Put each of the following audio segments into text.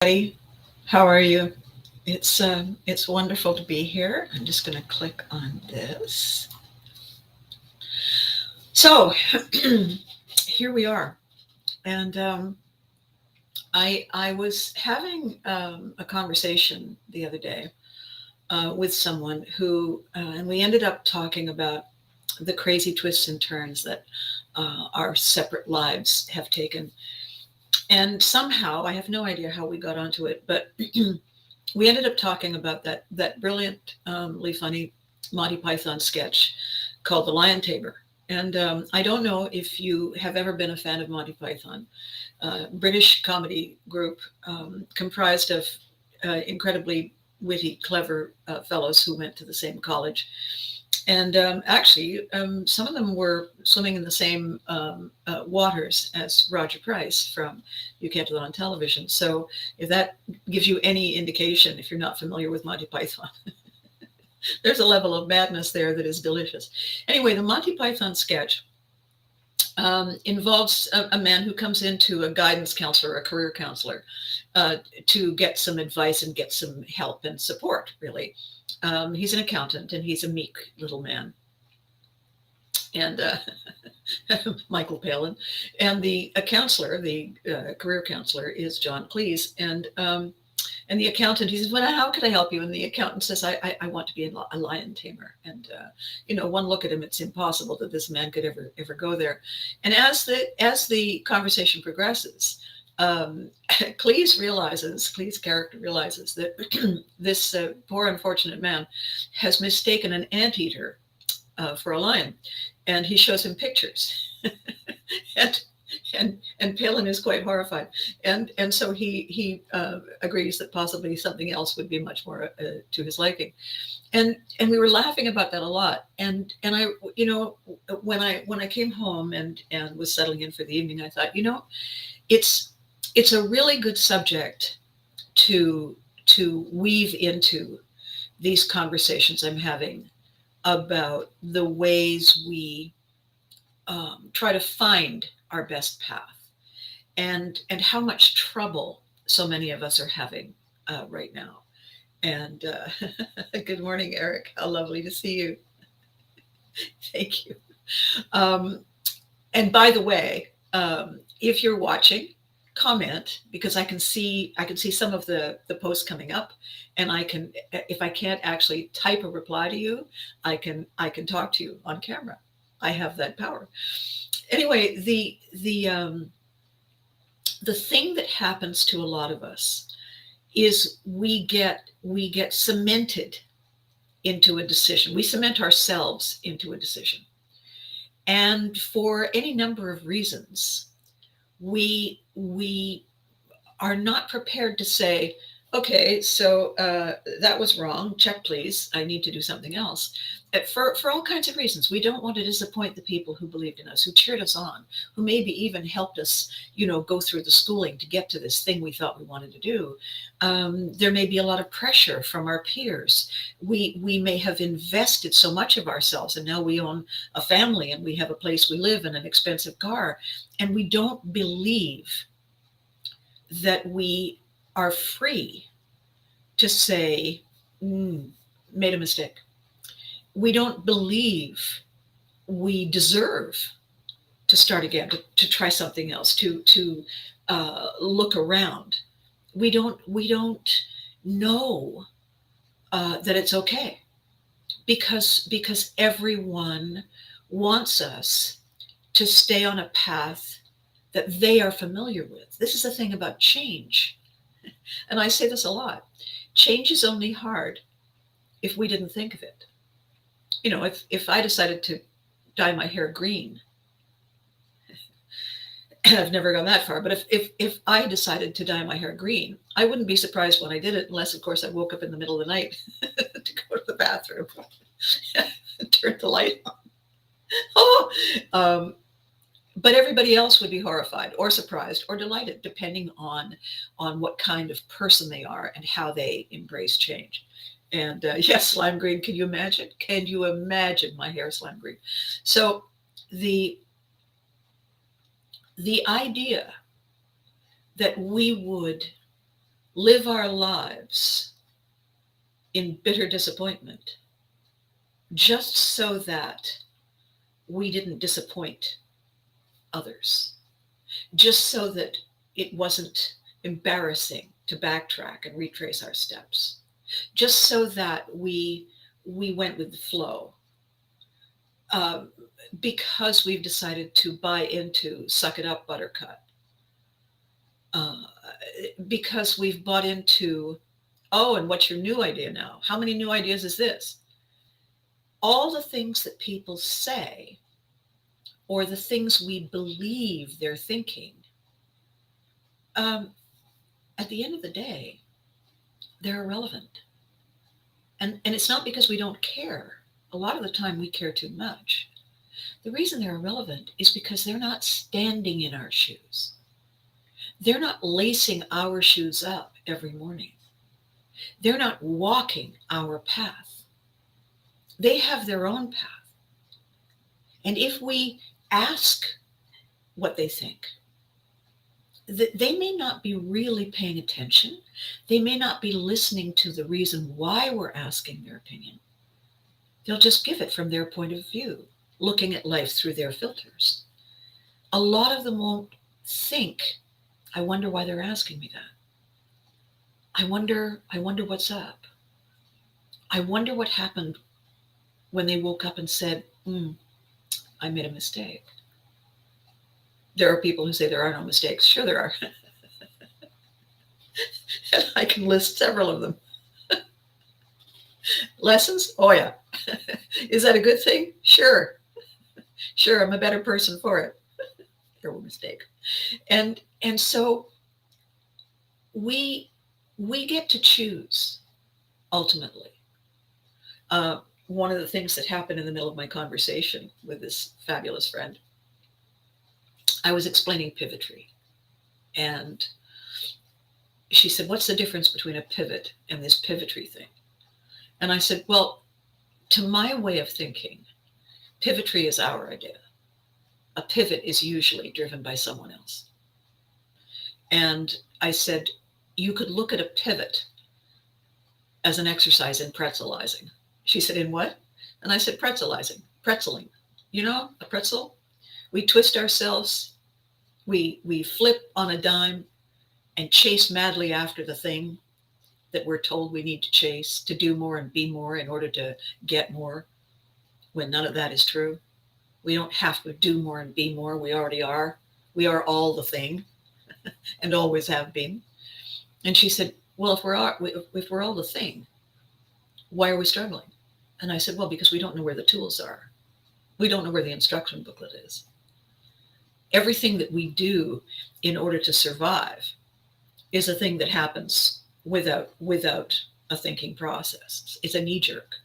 Buddy, how are you? It's wonderful to be here. I'm just going to click on this. So here we are, and I was having a conversation the other day with someone who, and we ended up talking about the crazy twists and turns that our separate lives have taken. And somehow, I have no idea how we got onto it, but we ended up talking about that brilliantly funny Monty Python sketch called The Lion Tamer. And I don't know if you have ever been a fan of Monty Python, British comedy group comprised of incredibly witty, clever fellows who went to the same college. And actually, some of them were swimming in the same waters as Roger Price from You Can't Do That on Television. So if that gives you any indication, if you're not familiar with Monty Python, there's a level of madness there that is delicious. Anyway, the Monty Python sketch involves a man who comes into a guidance counselor, a career counselor, to get some advice and get some help and support, really. He's an accountant and he's a meek little man. And Michael Palin. And the counselor, the career counselor, is John Cleese. And the accountant, he says, "Well, how could I help you?" And the accountant says, I want to be a lion tamer. And, one look at him, it's impossible that this man could ever go there. And as the conversation progresses, Cleese' character realizes that this poor, unfortunate man has mistaken an anteater for a lion. And he shows him pictures. and and Palin is quite horrified, and so he agrees that possibly something else would be much more to his liking, and we were laughing about that a lot. And I, when I came home and was settling in for the evening, I thought, it's a really good subject to weave into these conversations I'm having about the ways we try to find our best path, and how much trouble so many of us are having right now. And good morning, Eric. How lovely to see you. Thank you. Um, and by the way, if you're watching, comment, because I can see some of the posts coming up, and I can, if I can't actually type a reply to you, I can talk to you on camera. I have that power. Anyway, the thing that happens to a lot of us is we get cemented into a decision. We cement ourselves into a decision. And for any number of reasons, we are not prepared to say, okay, so that was wrong. Check, please. I need to do something else. For all kinds of reasons. We don't want to disappoint the people who believed in us, who cheered us on, who maybe even helped us, go through the schooling to get to this thing we thought we wanted to do. There may be a lot of pressure from our peers. We may have invested so much of ourselves, and now we own a family and we have a place we live in, an expensive car, and we don't believe that we are free to say, made a mistake. We don't believe we deserve to start again, to try something else, to look around. We don't know that it's okay, because everyone wants us to stay on a path that they are familiar with. This is the thing about change. And I say this a lot. Change is only hard if we didn't think of it. If I decided to dye my hair green, I've never gone that far, but if I decided to dye my hair green, I wouldn't be surprised when I did it, unless, of course, I woke up in the middle of the night to go to the bathroom and turn the light on. Oh, but everybody else would be horrified or surprised or delighted, depending on what kind of person they are and how they embrace change. And yes, slime green. Can you imagine? Can you imagine my hair slime green? So the idea that we would live our lives in bitter disappointment just so that we didn't disappoint others, just so that it wasn't embarrassing to backtrack and retrace our steps, just so that we went with the flow, uh, because we've decided to buy into suck it up, buttercup, uh, because we've bought into, oh, and what's your new idea now? How many new ideas is this? All the things that people say, or the things we believe they're thinking, um, at the end of the day, they're irrelevant. And it's not because we don't care. A lot of the time we care too much. The reason they're irrelevant is because they're not standing in our shoes. They're not lacing our shoes up every morning. They're not walking our path. They have their own path. And if we ask what they think, they may not be really paying attention. They may not be listening to the reason why we're asking their opinion. They'll just give it from their point of view, looking at life through their filters. A lot of them won't think, I wonder why they're asking me that. I wonder what's up. I wonder what happened when they woke up and said, I made a mistake. There are people who say there are no mistakes. Sure there are. And I can list several of them. Lessons? Oh yeah. Is that a good thing? Sure. Sure, I'm a better person for it. There were mistakes. And so we get to choose ultimately. One of the things that happened in the middle of my conversation with this fabulous friend, I was explaining pivotry. And she said, what's the difference between a pivot and this pivotry thing? And I said, well, to my way of thinking, pivotry is our idea. A pivot is usually driven by someone else. And I said, you could look at a pivot as an exercise in pretzelizing. She said, in what? And I said, pretzelizing, pretzeling. You know, a pretzel? We twist ourselves, we flip on a dime and chase madly after the thing that we're told we need to chase, to do more and be more in order to get more, when none of that is true. We don't have to do more and be more. We already are. We are all the thing and always have been. And she said, well, if we're all the thing, why are we struggling? And I said, well, because we don't know where the tools are. We don't know where the instruction booklet is. Everything that we do in order to survive is a thing that happens without a thinking process. It's a knee jerk.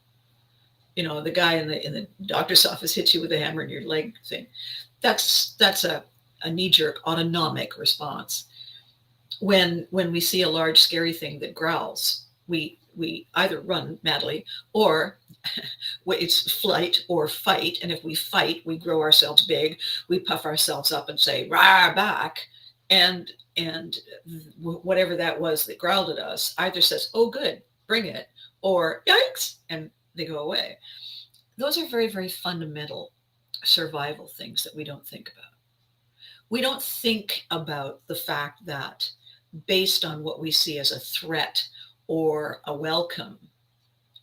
You know, the guy in the doctor's office hits you with a hammer in your leg thing. That's a knee jerk autonomic response. When we see a large scary thing that growls, we either run madly, or it's flight or fight. And if we fight, we grow ourselves big, we puff ourselves up and say, rah, back. And whatever that was that growled at us either says, oh, good, bring it, or yikes, and they go away. Those are very, very fundamental survival things that we don't think about. We don't think about the fact that based on what we see as a threat or a welcome,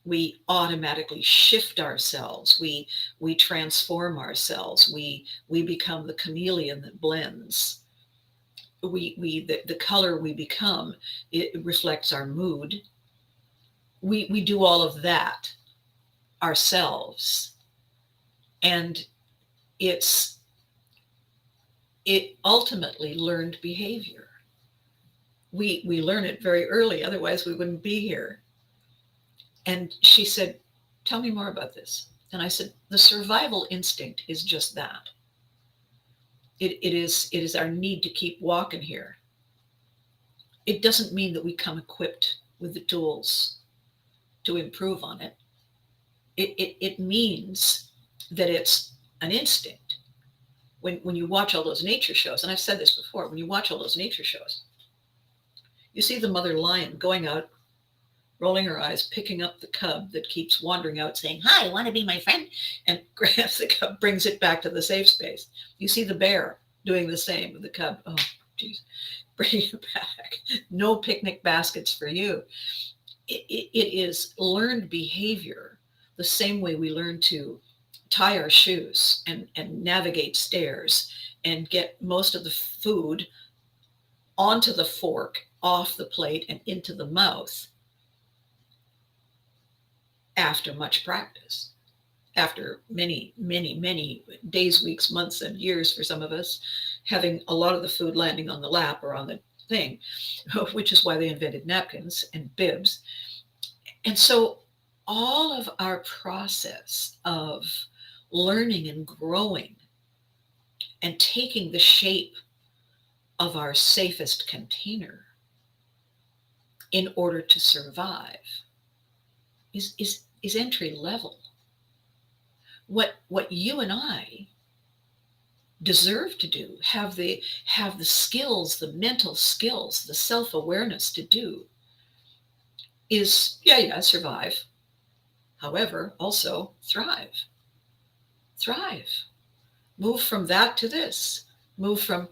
we automatically shift ourselves. We transform ourselves. We become the chameleon that blends. The color we become, it reflects our mood. We do all of that ourselves, and it ultimately learned behavior. We learn it very early, otherwise we wouldn't be here. And she said, tell me more about this. And I said, the survival instinct is just that. It is our need to keep walking here. It doesn't mean that we come equipped with the tools to improve on it. It means that it's an instinct. When you watch all those nature shows, and I've said this before, when you watch all those nature shows, You see the mother lion going out, rolling her eyes, picking up the cub that keeps wandering out saying, "Hi, want to be my friend?" and grabs the cub, brings it back to the safe space. You see the bear doing the same with the cub. Oh, geez, bring it back. No picnic baskets for you. It is learned behavior, the same way we learn to tie our shoes and navigate stairs and get most of the food onto the fork, off the plate, and into the mouth after much practice, after many, many, many days, weeks, months, and years for some of us, having a lot of the food landing on the lap or on the thing, which is why they invented napkins and bibs. And so all of our process of learning and growing and taking the shape of our safest container in order to survive is entry level. What you and I deserve to do, have the skills, the mental skills, the self-awareness to do is survive. However, also thrive. Thrive. Move from that to this. Move from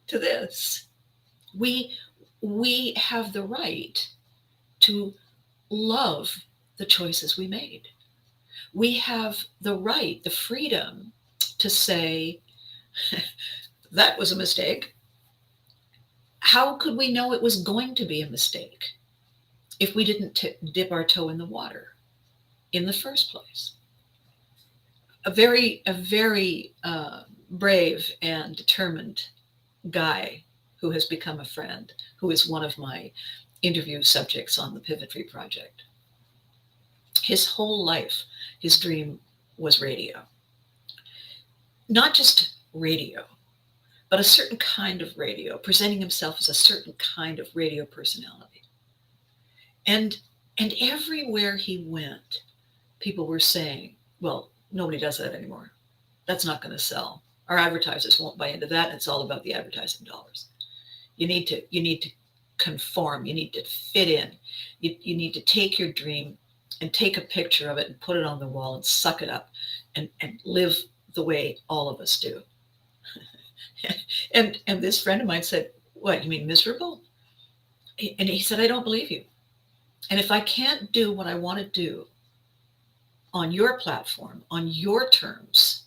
to this. We have the right to love the choices we made. We have the right, the freedom to say, that was a mistake. How could we know it was going to be a mistake if we didn't dip our toe in the water in the first place? A very brave and determined guy who has become a friend, who is one of my interview subjects on the Pivotry Project. His whole life, his dream was radio. Not just radio, but a certain kind of radio, presenting himself as a certain kind of radio personality. And everywhere he went, people were saying, well, nobody does that anymore. That's not going to sell. Our advertisers won't buy into that. It's all about the advertising dollars. You need to conform. You need to fit in. You need to take your dream and take a picture of it and put it on the wall and suck it up and live the way all of us do. and this friend of mine said, "What, you mean miserable?" And he said, "I don't believe you. And if I can't do what I want to do on your platform, on your terms,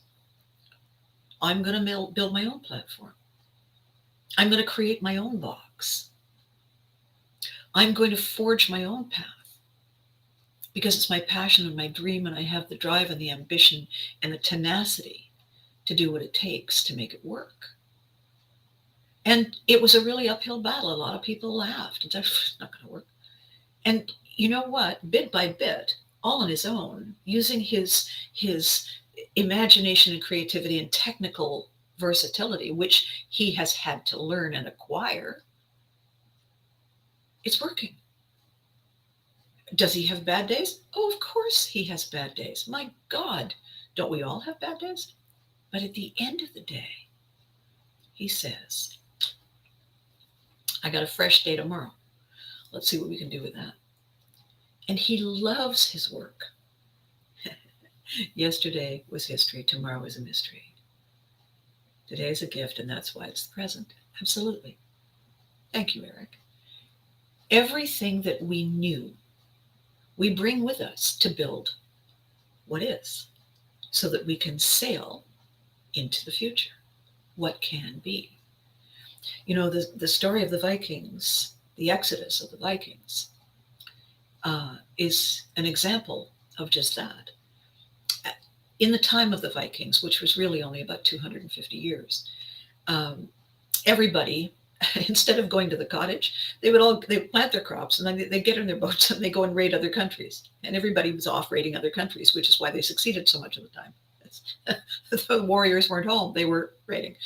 I'm going to build my own platform. I'm going to create my own box. I'm going to forge my own path because it's my passion and my dream, and I have the drive and the ambition and the tenacity to do what it takes to make it work." And it was a really uphill battle. A lot of people laughed. It's not going to work. And you know what? Bit by bit, all on his own, using his imagination and creativity and technical versatility, which he has had to learn and acquire, it's working. Does he have bad days? Oh, of course he has bad days. My God, don't we all have bad days? But at the end of the day, he says, I got a fresh day tomorrow. Let's see what we can do with that. And he loves his work. Yesterday was history. Tomorrow is a mystery. Today is a gift, and that's why it's the present. Absolutely. Thank you, Eric. Everything that we knew, we bring with us to build what is, so that we can sail into the future, what can be. You know, the story of the Vikings, the exodus of the Vikings, is an example of just that. In the time of the Vikings, which was really only about 250 years, everybody, instead of going to the cottage, they plant their crops, and then they get in their boats and they go and raid other countries. And everybody was off raiding other countries, which is why they succeeded so much of the time. The warriors weren't home, they were raiding.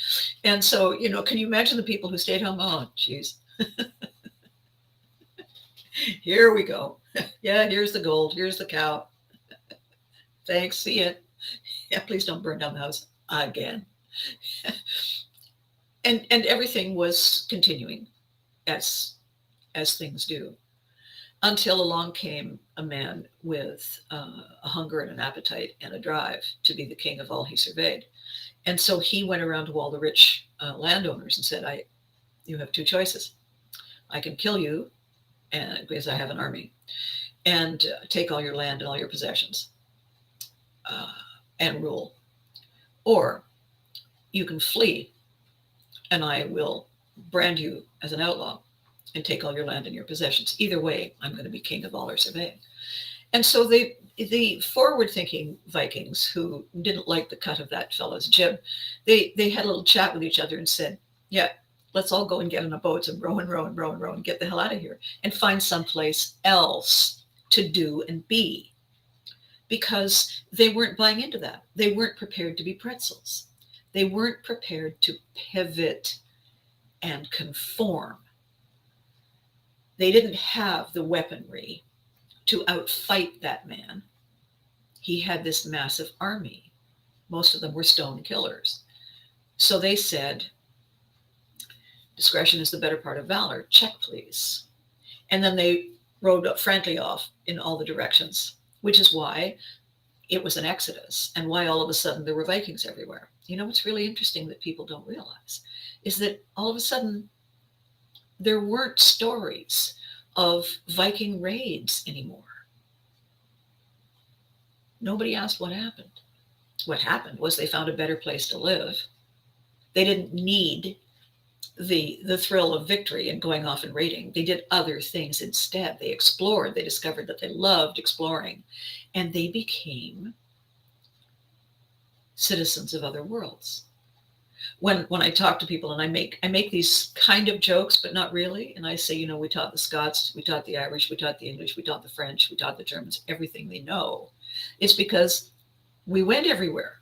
And so, you know, can you imagine the people who stayed home? Oh, geez. Here we go. Yeah, here's the gold. Here's the cow. Thanks. See it. Yeah, please don't burn down the house again. And everything was continuing as as things do, until along came a man with a hunger and an appetite and a drive to be the king of all he surveyed. And so he went around to all the rich landowners and said, you have two choices. I can kill you because I have an army, and take all your land and all your possessions and rule. Or you can flee, and I will brand you as an outlaw and take all your land and your possessions. Either way, I'm going to be king of all or surveying. And so the forward-thinking Vikings, who didn't like the cut of that fellow's jib, they had a little chat with each other and said, yeah, let's all go and get on a boat and row and row and row and row and get the hell out of here and find someplace else to do and be. Because they weren't buying into that. They weren't prepared to be pretzels. They weren't prepared to pivot and conform. They didn't have the weaponry to outfight that man. He had this massive army. Most of them were stone killers. So they said, discretion is the better part of valor. Check, please. And then they rode up frankly off in all the directions, which is why it was an exodus and why all of a sudden there were Vikings everywhere. You know what's really interesting that people don't realize is that all of a sudden there weren't stories of Viking raids anymore. Nobody asked what happened. What happened was they found a better place to live. They didn't need the thrill of victory and going off and raiding. They did other things instead. They explored. They discovered that they loved exploring, and they became citizens of other worlds. When I talk to people and I make these kind of jokes, but not really, and I say, we taught the Scots, we taught the Irish, we taught the English, we taught the French, we taught the Germans everything they know. It's because we went everywhere.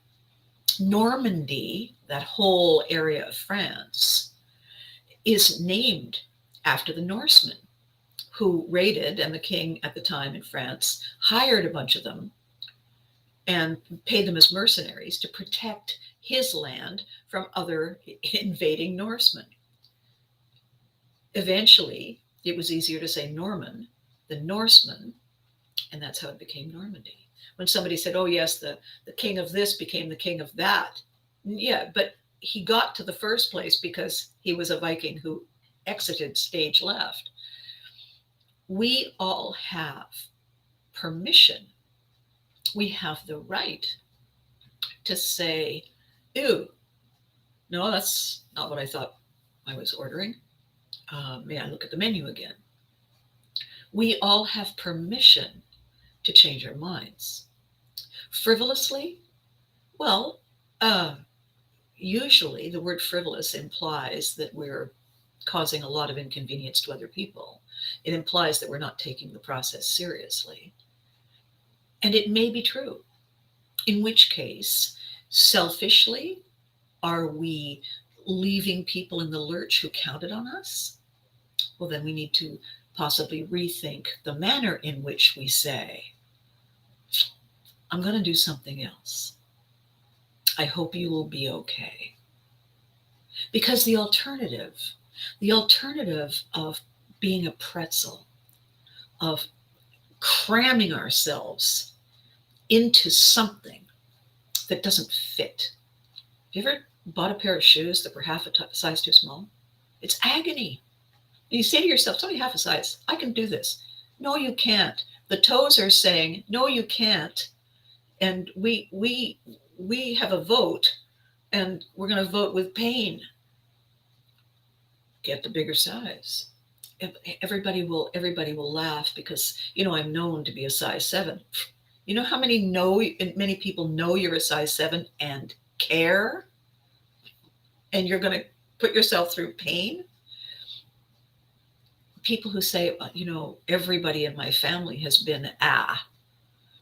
Normandy, that whole area of France, is named after the Norsemen who raided, and the king at the time in France hired a bunch of them and paid them as mercenaries to protect his land from other invading Norsemen. Eventually, it was easier to say Norman than Norseman, and that's how it became Normandy. When somebody said, oh yes, the king of this became the king of that. Yeah, but he got to the first place because he was a Viking who exited stage left. We all have permission. We have the right to say, ew, no, that's not what I thought I was ordering. May I look at the menu again? We all have permission to change our minds. Frivolously? Well, usually the word frivolous implies that we're causing a lot of inconvenience to other people. It implies that we're not taking the process seriously. And it may be true, in which case, selfishly, are we leaving people in the lurch who counted on us? Well, then we need to possibly rethink the manner in which we say, I'm going to do something else. I hope you will be okay. Because the alternative of being a pretzel, of cramming ourselves into something that doesn't fit. Have you ever bought a pair of shoes that were half a size too small? It's agony. And you say to yourself, it's only half a size. I can do this. No, you can't. The toes are saying, no, you can't. And we have a vote, and we're going to vote with pain. Get the bigger size. Everybody will laugh because, I'm known to be a size 7. You know how many people know you're a size 7 and care? And you're going to put yourself through pain? People who say, everybody in my family has been,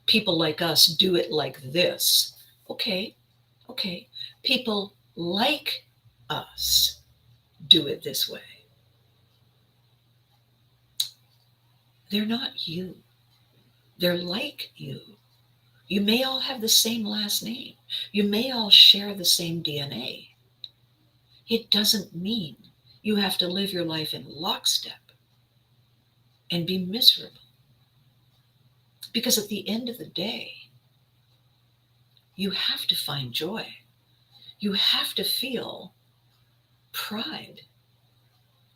people like us do it like this. Okay. People like us do it this way. They're not you. They're like you. You may all have the same last name. You may all share the same DNA. It doesn't mean you have to live your life in lockstep. and be miserable. Because at the end of the day, you have to find joy. You have to feel pride.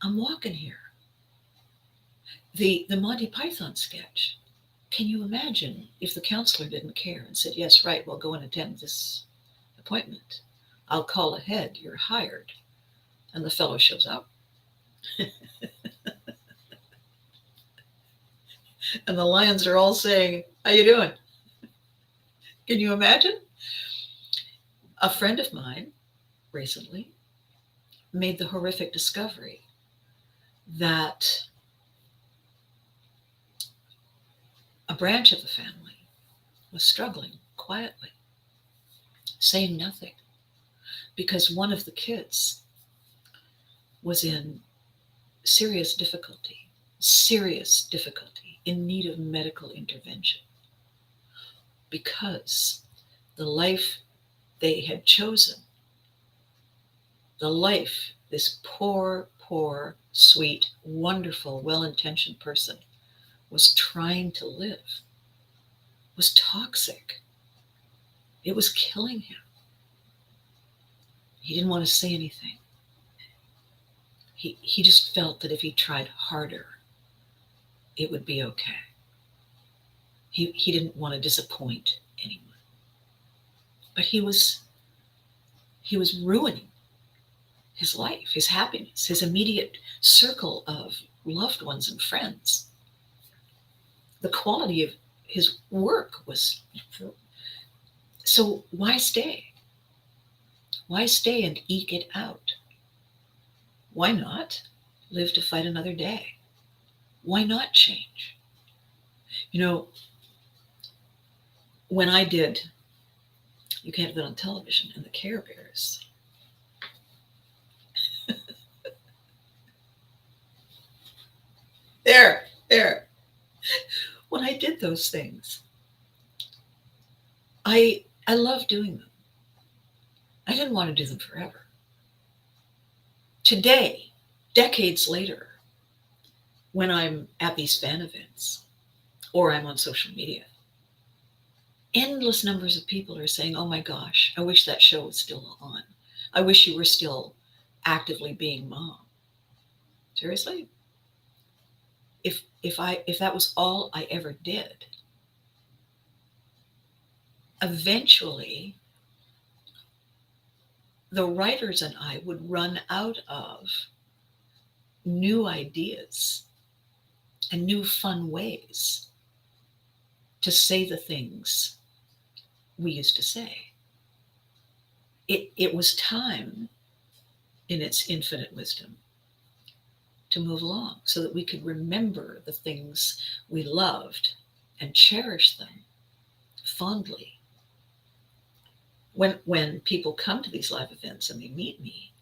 I'm walking here. The Monty Python sketch. Can you imagine if the counselor didn't care and said, yes, right, well, go and attend this appointment. I'll call ahead, you're hired. And the fellow shows up. And the lions are all saying, how you doing? Can you imagine? A friend of mine recently made the horrific discovery that a branch of the family was struggling quietly, saying nothing, because one of the kids was in serious difficulty, in need of medical intervention, because the life they had chosen, the life this poor, sweet, wonderful, well-intentioned person was trying to live, was toxic. It was killing him. He didn't want to say anything. He just felt that if he tried harder, it would be okay. He didn't want to disappoint anyone. But he was ruining his life, his happiness, his immediate circle of loved ones and friends. The quality of his work was... So why stay? Why stay and eke it out? Why not live to fight another day? Why not change? You know, when I did You Can't Have It on Television and the Care Bears, there. When I did those things, I love doing them. I didn't want to do them forever. Today, decades later, when I'm at these fan events or I'm on social media, endless numbers of people are saying, oh my gosh, I wish that show was still on. I wish you were still actively being mom. Seriously? If that was all I ever did, eventually the writers and I would run out of new ideas and new fun ways to say the things we used to say. It was time, in its infinite wisdom, to move along so that we could remember the things we loved and cherish them fondly. When people come to these live events and they meet me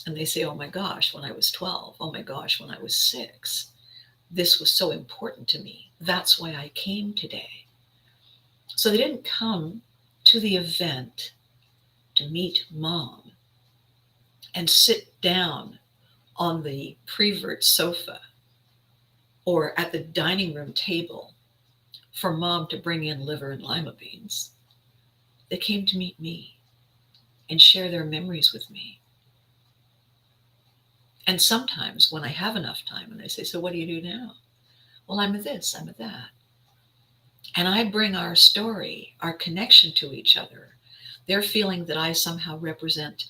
and they say, oh my gosh, when I was 12, oh my gosh, when I was 6, this was so important to me. That's why I came today. So they didn't come to the event to meet mom and sit down on the prevert sofa or at the dining room table for mom to bring in liver and lima beans. They came to meet me and share their memories with me. And sometimes when I have enough time and they say, so what do you do now? Well, I'm a this, I'm a that. And I bring our story, our connection to each other. They're feeling that I somehow represent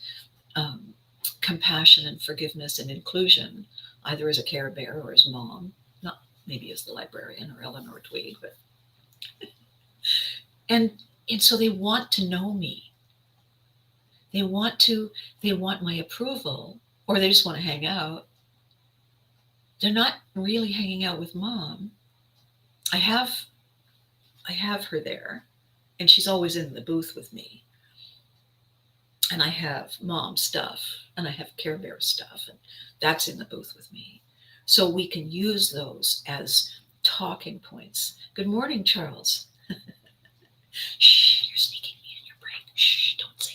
compassion and forgiveness and inclusion, either as a Care Bear or as mom, not maybe as the librarian or Eleanor Tweed, but and so they want to know me. They want my approval, or they just want to hang out. They're not really hanging out with mom. I have her there, and she's always in the booth with me. And I have mom stuff, and I have Care Bear stuff, and that's in the booth with me. So we can use those as talking points. Good morning, Charles. Shh, you're sneaking me in your brain. Shh, don't say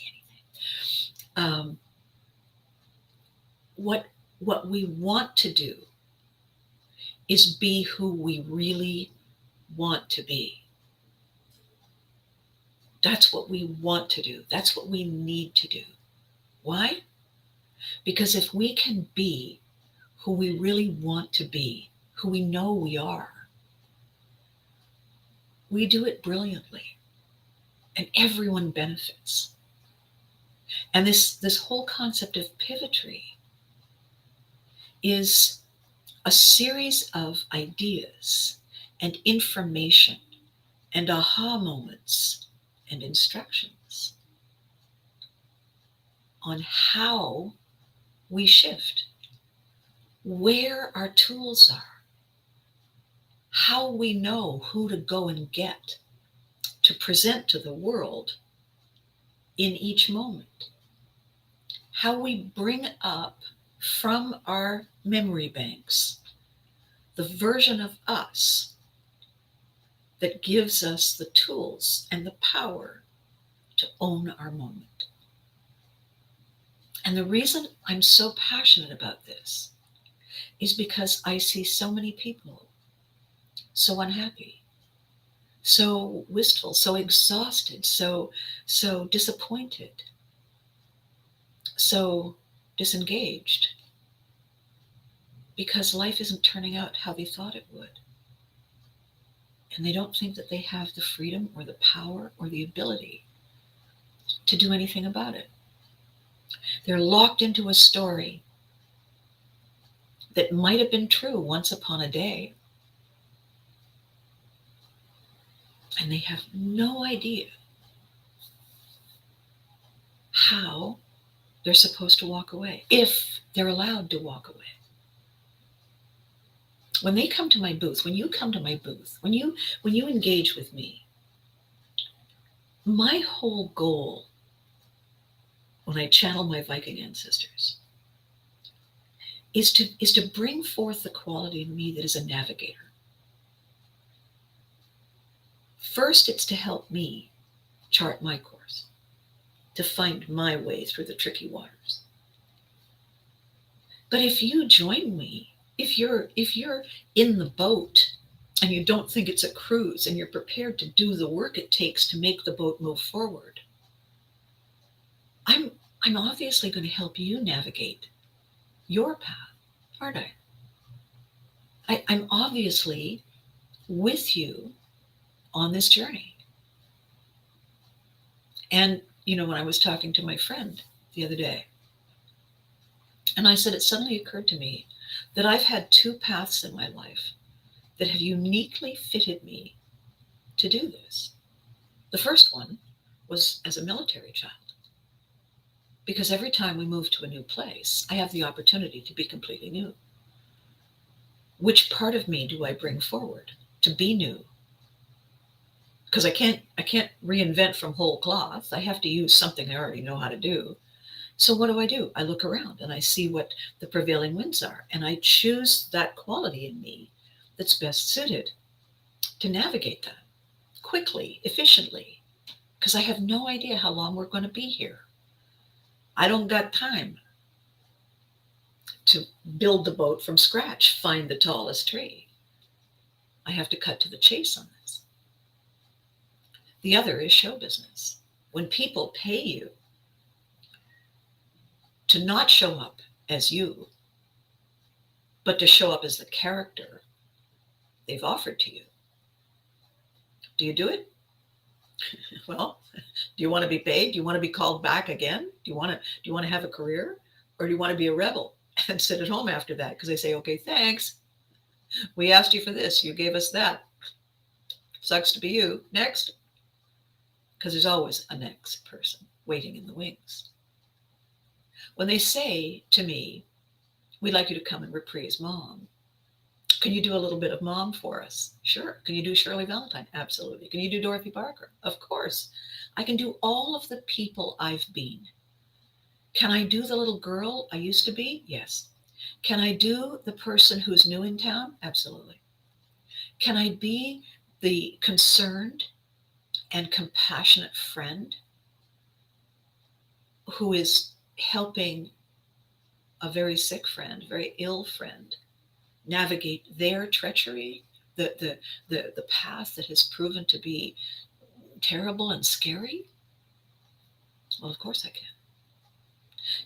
anything. What we want to do is be who we really want to be. That's what we want to do. That's what we need to do. Why? Because if we can be who we really want to be, who we know we are, we do it brilliantly, and everyone benefits. And this whole concept of pivotry is a series of ideas and information and aha moments and instructions on how we shift, where our tools are, how we know who to go and get to present to the world in each moment, how we bring up from our memory banks the version of us that gives us the tools and the power to own our moment. And the reason I'm so passionate about this is because I see so many people so unhappy, so wistful, so exhausted, so disappointed, so disengaged, because life isn't turning out how they thought it would. And they don't think that they have the freedom or the power or the ability to do anything about it. They're locked into a story that might have been true once upon a day, and they have no idea how they're supposed to walk away, if they're allowed to walk away. When they come to my booth, when you come to my booth, when you engage with me, my whole goal when I channel my Viking ancestors is to bring forth the quality in me that is a navigator. First, it's to help me chart my course, to find my way through the tricky waters. But if you join me, if you're in the boat and you don't think it's a cruise and you're prepared to do the work it takes to make the boat move forward, I'm obviously going to help you navigate your path, aren't I? I'm obviously with you on this journey. And, when I was talking to my friend the other day, and I said, it suddenly occurred to me that I've had two paths in my life that have uniquely fitted me to do this. The first one was as a military child, because every time we move to a new place, I have the opportunity to be completely new. Which part of me do I bring forward to be new? Because I can't reinvent from whole cloth. I have to use something I already know how to do. So what do? I look around and I see what the prevailing winds are, and I choose that quality in me that's best suited to navigate that quickly, efficiently, because I have no idea how long we're going to be here. I don't got time to build the boat from scratch, find the tallest tree. I have to cut to the chase on this. The other is show business. When people pay you to not show up as you, but to show up as the character they've offered to you, do you do it? Well, do you want to be paid? Do you want to be called back again? Do you want to have a career? Or do you want to be a rebel and sit at home after that? Because they say, okay, thanks. We asked you for this. You gave us that. Sucks to be you. Next. Because there's always a next person waiting in the wings. When they say to me, we'd like you to come and reprise Mom. Can you do a little bit of Mom for us? Sure. Can you do Shirley Valentine? Absolutely. Can you do Dorothy Parker? Of course. I can do all of the people I've been. Can I do the little girl I used to be? Yes. Can I do the person who's new in town? Absolutely. Can I be the concerned and compassionate friend who is helping a very sick friend, very ill friend, navigate their treachery, the path that has proven to be terrible and scary? Well, of course I can.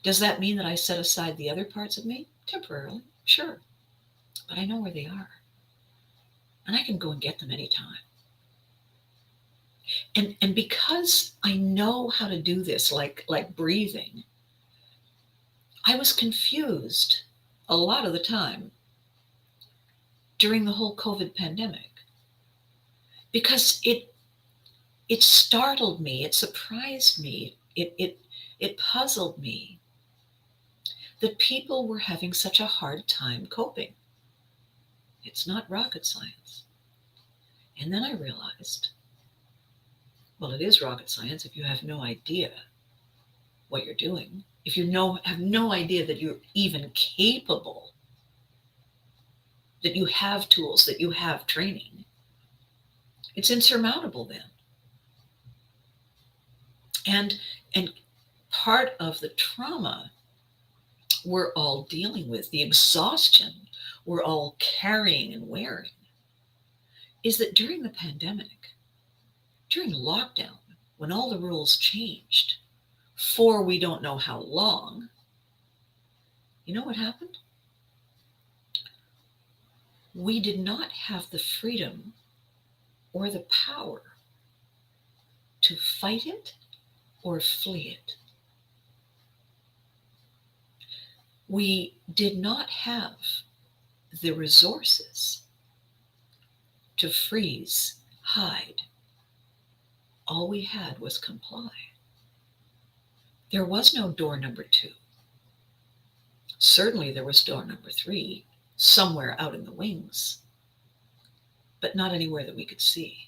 Does that mean that I set aside the other parts of me? Temporarily, sure. But I know where they are. And I can go and get them anytime. And because I know how to do this, like breathing, I was confused a lot of the time during the whole COVID pandemic because it startled me, it surprised me, it puzzled me that people were having such a hard time coping. It's not rocket science. And then I realized, well, it is rocket science if you have no idea what you're doing, if you have no idea that you're even capable, that you have tools, that you have training. It's insurmountable then. And part of the trauma we're all dealing with, the exhaustion we're all carrying and wearing, is that during the pandemic, during lockdown, when all the rules changed, for we don't know how long, you know what happened? We did not have the freedom or the power to fight it or flee it. We did not have the resources to freeze, hide. All we had was comply. There was no door number 2. Certainly there was door number 3, somewhere out in the wings, but not anywhere that we could see.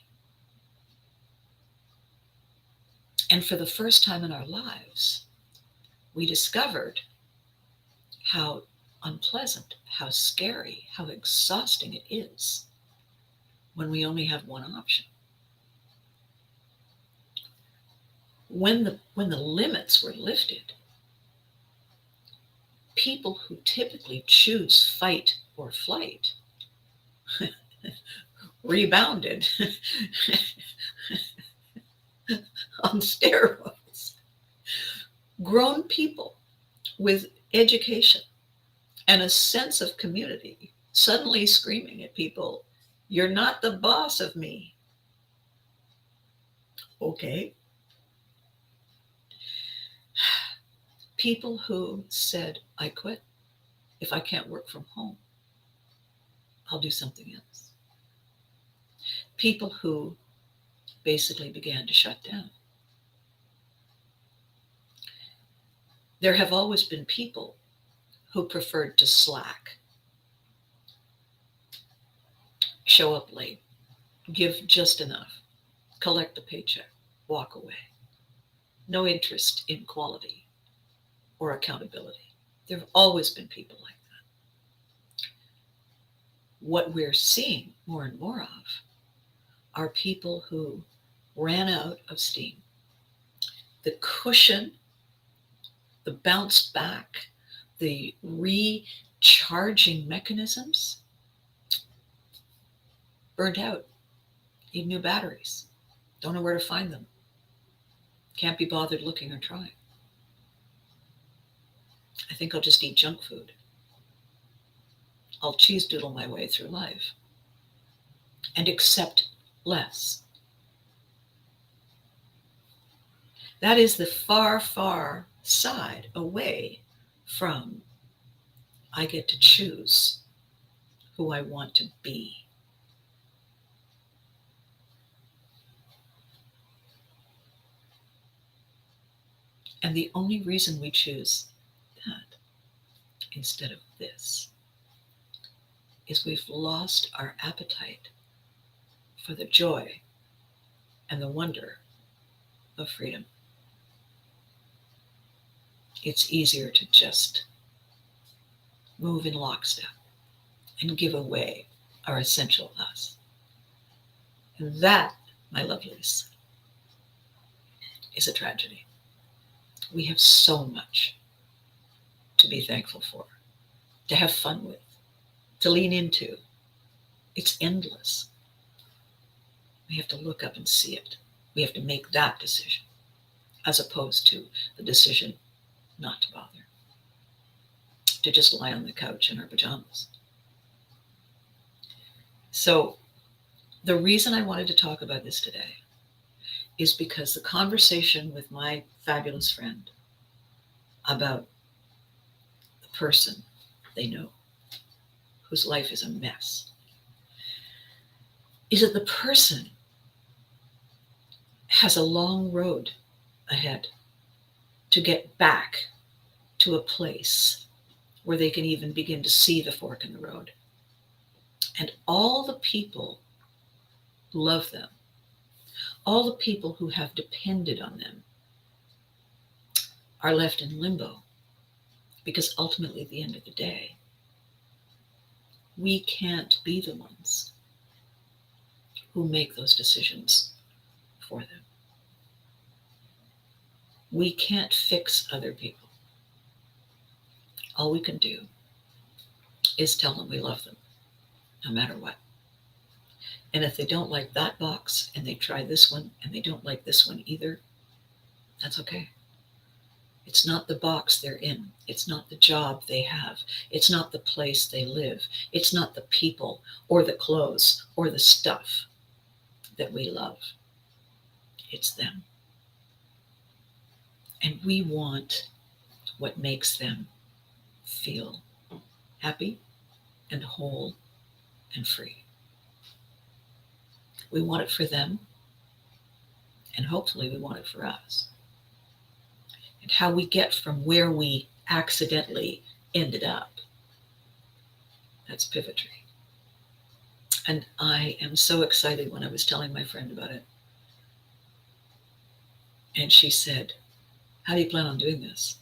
And for the first time in our lives, we discovered how unpleasant, how scary, how exhausting it is when we only have one option. When the limits were lifted, people who typically choose fight or flight rebounded on steroids. Grown people with education and a sense of community suddenly screaming at people, "You're not the boss of me." Okay. People who said, "I quit. If I can't work from home, I'll do something else." People who basically began to shut down. There have always been people who preferred to slack, show up late, give just enough, collect a paycheck, walk away. No interest in quality or accountability. There have always been people like that. What we're seeing more and more of are people who ran out of steam. The cushion, the bounce back, the recharging mechanisms burned out. Need new batteries. Don't know where to find them. Can't be bothered looking or trying. I think I'll just eat junk food. I'll cheese doodle my way through life and accept less. That is the far, far side away from I get to choose who I want to be. And the only reason we choose that instead of this is we've lost our appetite for the joy and the wonder of freedom. It's easier to just move in lockstep and give away our essential us. And that, my lovelies, is a tragedy. We have so much to be thankful for, to have fun with, to lean into. It's endless. We have to look up and see it. We have to make that decision, as opposed to the decision not to bother, to just lie on the couch in our pajamas. So the reason I wanted to talk about this today is because the conversation with my fabulous friend about the person they know whose life is a mess is that the person has a long road ahead to get back to a place where they can even begin to see the fork in the road. And all the people who love them, all the people who have depended on them, are left in limbo, because ultimately at the end of the day, we can't be the ones who make those decisions for them. We can't fix other people. All we can do is tell them we love them, no matter what. And if they don't like that box, and they try this one, and they don't like this one either, that's okay. It's not the box they're in. It's not the job they have. It's not the place they live. It's not the people or the clothes or the stuff that we love. It's them. And we want what makes them feel happy and whole and free. We want it for them, and hopefully we want it for us. And how we get from where we accidentally ended up, that's pivotry. And I am so excited when I was telling my friend about it. And she said, how do you plan on doing this?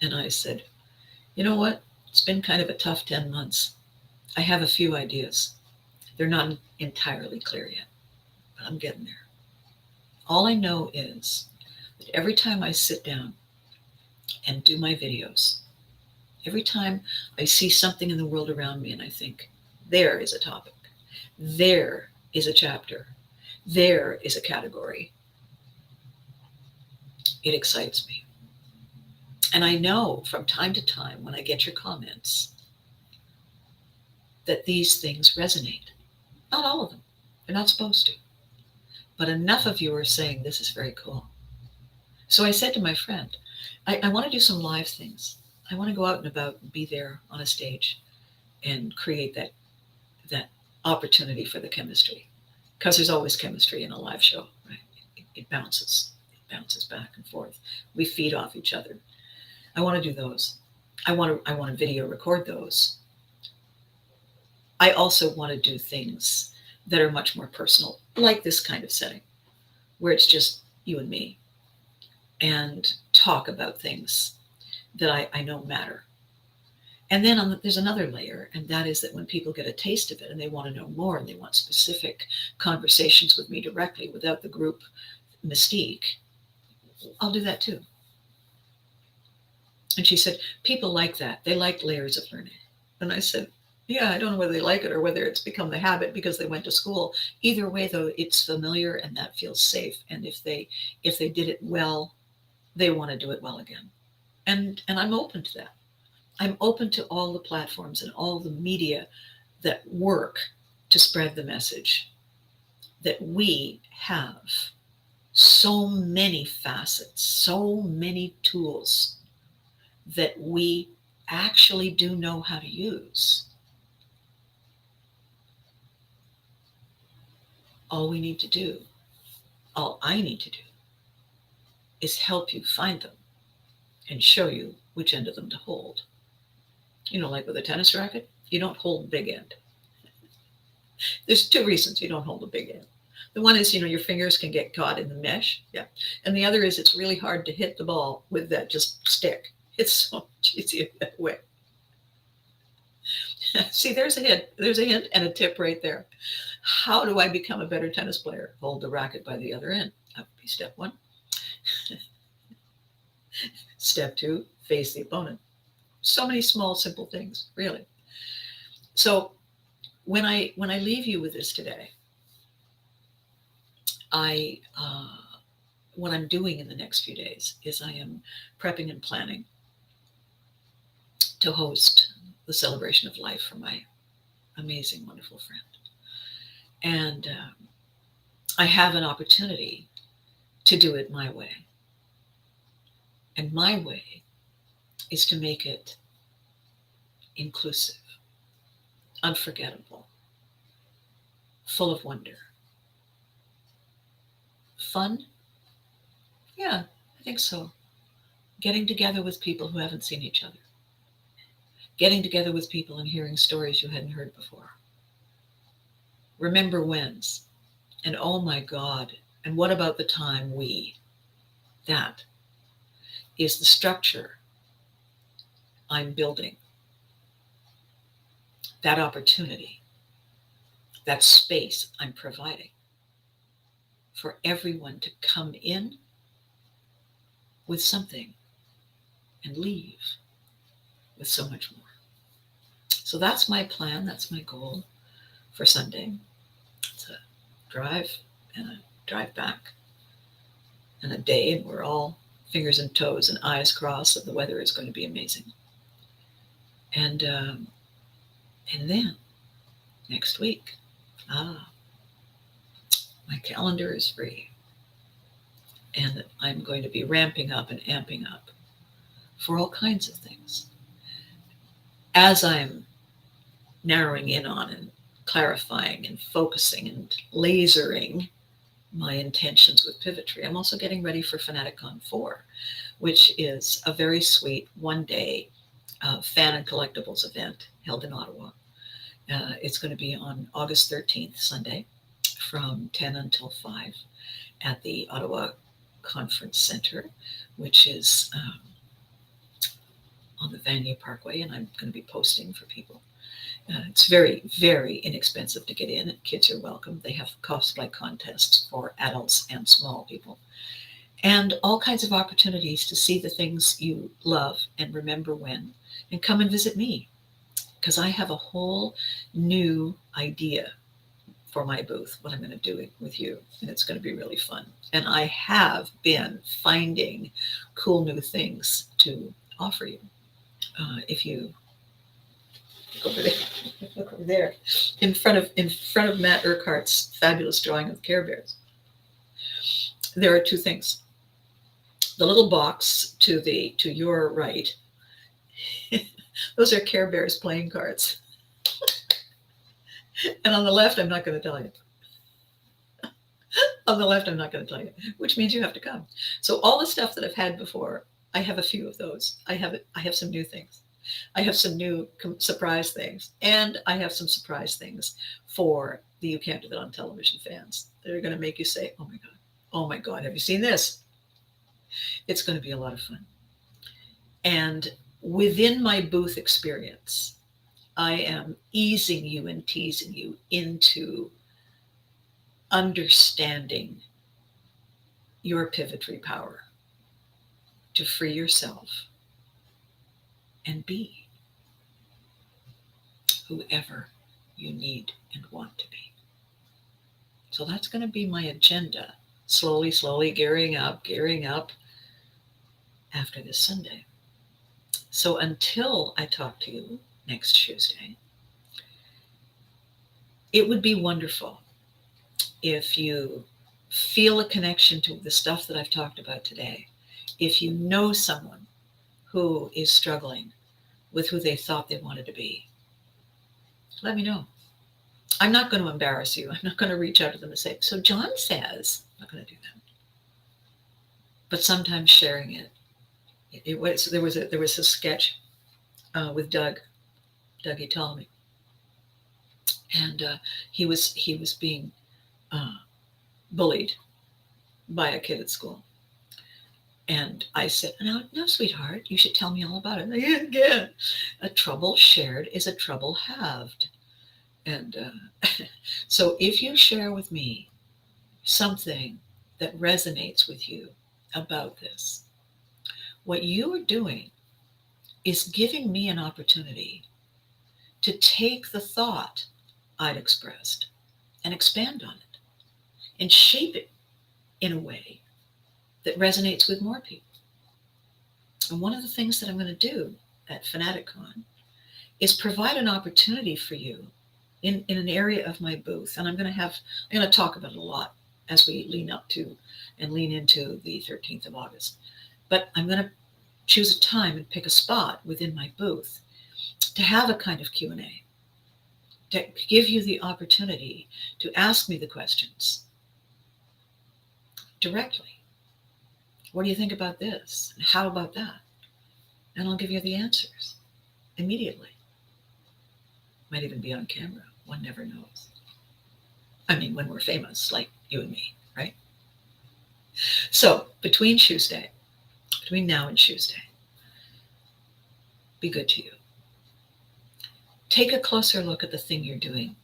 And I said, you know what? It's been kind of a tough 10 months. I have a few ideas. They're not entirely clear yet, but I'm getting there. All I know is that every time I sit down and do my videos, every time I see something in the world around me and I think, there is a topic, there is a chapter, there is a category, it excites me. And I know from time to time when I get your comments that these things resonate. Not all of them. They're not supposed to. But enough of you are saying this is very cool. So I said to my friend, I want to do some live things. I want to go out and about and be there on a stage and create that opportunity for the chemistry. Because there's always chemistry in a live show, right? It bounces. It bounces back and forth. We feed off each other. I want to do those. I want to video record those. I also want to do things that are much more personal, like this kind of setting, where it's just you and me, and talk about things that I know matter. And then there's another layer, and that is that when people get a taste of it and they want to know more and they want specific conversations with me directly without the group mystique, I'll do that too. And she said, people like that. They like layers of learning. And I said, yeah, I don't know whether they like it or whether it's become the habit because they went to school. Either way, though, it's familiar and that feels safe. And if they did it well, they want to do it well again. And I'm open to that. I'm open to all the platforms and all the media that work to spread the message that we have so many facets, so many tools that we actually do know how to use. All we need to do, all I need to do, is help you find them and show you which end of them to hold. You know, like with a tennis racket, you don't hold the big end. There's two reasons you don't hold the big end. The one is, your fingers can get caught in the mesh. Yeah. And the other is it's really hard to hit the ball with that just stick. It's so much easier that way. See, there's a hint. There's a hint and a tip right there. How do I become a better tennis player? Hold the racket by the other end. That would be step one. Step two, face the opponent. So many small, simple things, really. So when I leave you with this today, I what I'm doing in the next few days is I am prepping and planning to host the celebration of life for my amazing, wonderful friend. And I have an opportunity to do it my way. And my way is to make it inclusive, unforgettable, full of wonder. Fun? Yeah, I think so. Getting together with people who haven't seen each other. Getting together with people and hearing stories you hadn't heard before. Remember whens. And oh my God, and what about the time we? That is the structure I'm building. That opportunity, that space I'm providing for everyone to come in with something and leave with so much more. So that's my plan. That's my goal for Sunday. It's a drive and a drive back and a day, and we're all fingers and toes and eyes crossed that the weather is going to be amazing. And then next week, my calendar is free, and I'm going to be ramping up and amping up for all kinds of things. As I'm narrowing in on and clarifying and focusing and lasering my intentions with Pivotry, I'm also getting ready for Fanaticon 4, which is a very sweet one-day fan and collectibles event held in Ottawa. It's going to be on August 13th, Sunday, from 10 until 5 at the Ottawa Conference Centre, which is on the Vanier Parkway, and I'm going to be posting for people. It's very, very inexpensive to get in. Kids are welcome. They have cosplay contests for adults and small people, and all kinds of opportunities to see the things you love and remember when, and come and visit me, because I have a whole new idea for my booth, what I'm going to do with you, and it's going to be really fun. And I have been finding cool new things to offer you. If you look over there, in front of Matt Urquhart's fabulous drawing of Care Bears, there are two things. The little box to your right, those are Care Bears playing cards. And on the left, I'm not going to tell you. On the left, I'm not going to tell you, which means you have to come. So all the stuff that I've had before, I have a few of those. I have some new things. I have some new surprise things, and I have some surprise things for the You Can't Do That on Television fans. They're going to make you say, oh my God, have you seen this? It's going to be a lot of fun. And within my booth experience, I am easing you and teasing you into understanding your Pivotry power to free yourself and be whoever you need and want to be. So that's going to be my agenda, slowly gearing up after this Sunday. So until I talk to you next Tuesday, it would be wonderful if you feel a connection to the stuff that I've talked about today. If you know someone who is struggling with who they thought they wanted to be, let me know. I'm not going to embarrass you. I'm not going to reach out to them and say, so John says, I'm not going to do that. But sometimes sharing it. There was a sketch with Dougie Ptolemy, and he was being bullied by a kid at school. And I said, no, sweetheart, you should tell me all about it. Again, a trouble shared is a trouble halved. And so if you share with me something that resonates with you about this, what you are doing is giving me an opportunity to take the thought I'd expressed and expand on it and shape it in a way that resonates with more people. And one of the things that I'm going to do at FanaticCon is provide an opportunity for you in an area of my booth. And I'm going to talk about it a lot as we lean up to and lean into the 13th of August. But I'm going to choose a time and pick a spot within my booth to have a kind of Q&A, to give you the opportunity to ask me the questions directly. What do you think about this? And how about that? And I'll give you the answers immediately. Might even be on camera. One never knows. I mean, when we're famous, like you and me, right? So between now and Tuesday, be good to you. Take a closer look at the thing you're doing.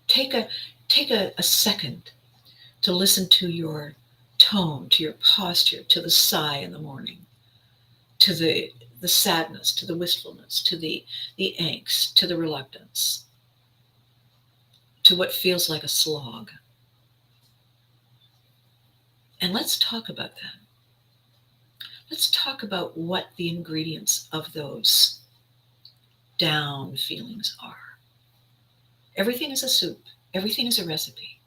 Take a second to listen to your tone, to your posture, to the sigh in the morning, to the sadness, to the wistfulness, to the angst, to the reluctance, to what feels like a slog. And let's talk about that. Let's talk about what the ingredients of those down feelings are. Everything is a soup. Everything is a recipe.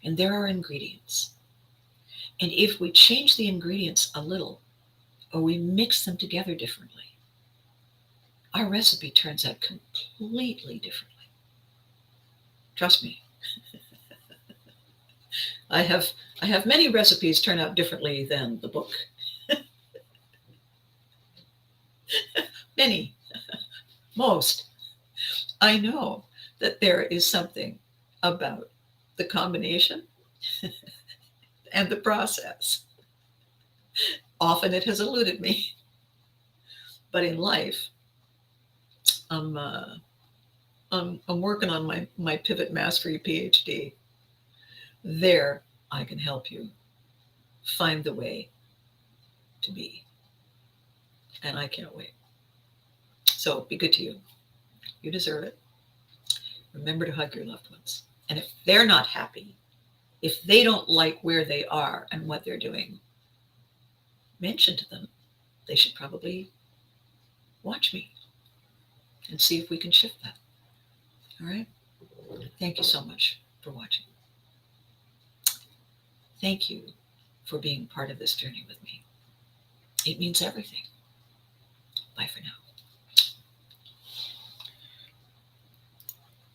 And there are ingredients. And if we change the ingredients a little, or we mix them together differently, our recipe turns out completely differently. Trust me. I have many recipes turn out differently than the book. Many. Most. I know that there is something about the combination and the process. Often it has eluded me. But in life, I'm working on my Pivot Mastery PhD. There, I can help you find the way to be. And I can't wait. So be good to you. You deserve it. Remember to hug your loved ones. And if they're not happy, if they don't like where they are and what they're doing, mention to them they should probably watch me and see if we can shift that. All right? Thank you so much for watching. Thank you for being part of this journey with me. It means everything. Bye for now.